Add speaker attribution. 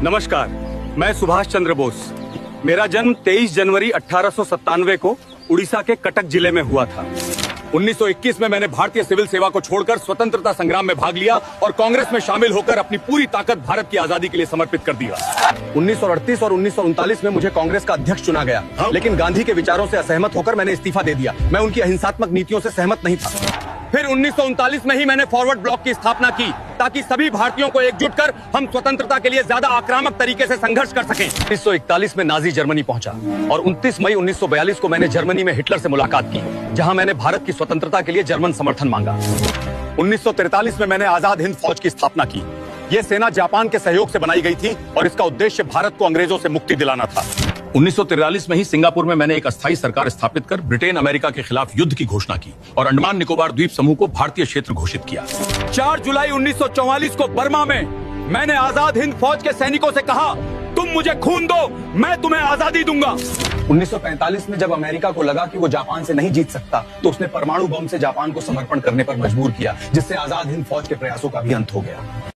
Speaker 1: नमस्कार, मैं सुभाष चंद्र बोस। मेरा जन्म 23 जनवरी 1897 को उड़ीसा के कटक जिले में हुआ था। 1921 में मैंने भारतीय सिविल सेवा को छोड़कर स्वतंत्रता संग्राम में भाग लिया और कांग्रेस में शामिल होकर अपनी पूरी ताकत भारत की आजादी के लिए समर्पित कर दिया। 1938 और 1939 में मुझे कांग्रेस का अध्यक्ष चुना गया, लेकिन गांधी के विचारों से असहमत होकर मैंने इस्तीफा दे दिया। मैं उनकी अहिंसात्मक नीतियों से सहमत नहीं था। फिर 1939 में ही मैंने फॉरवर्ड ब्लॉक की स्थापना की ताकि सभी भारतीयों को एकजुट कर हम स्वतंत्रता के लिए ज्यादा आक्रामक तरीके से संघर्ष कर सकें। 1941 में नाजी जर्मनी पहुंचा और 29 मई 1942 को मैंने जर्मनी में हिटलर से मुलाकात की, जहां मैंने भारत की स्वतंत्रता के लिए जर्मन समर्थन मांगा। 1943 में मैंने आजाद हिंद फौज की स्थापना की। यह सेना जापान के सहयोग से बनाई गई थी और इसका उद्देश्य भारत को अंग्रेजों से मुक्ति दिलाना था। 1943 में ही सिंगापुर में मैंने एक अस्थायी सरकार स्थापित कर ब्रिटेन अमेरिका के खिलाफ युद्ध की घोषणा की और अंडमान निकोबार द्वीप समूह को भारतीय क्षेत्र घोषित किया। 4 जुलाई 1944 को बर्मा में मैंने आजाद हिंद फौज के सैनिकों से कहा, तुम मुझे खून दो, मैं तुम्हें आजादी दूंगा। 1945 में जब अमेरिका को लगा कि वो जापान से नहीं जीत सकता, तो उसने परमाणु बम से जापान को समर्पण करने पर मजबूर किया, जिससे आजाद हिंद फौज के प्रयासों का भी अंत हो गया।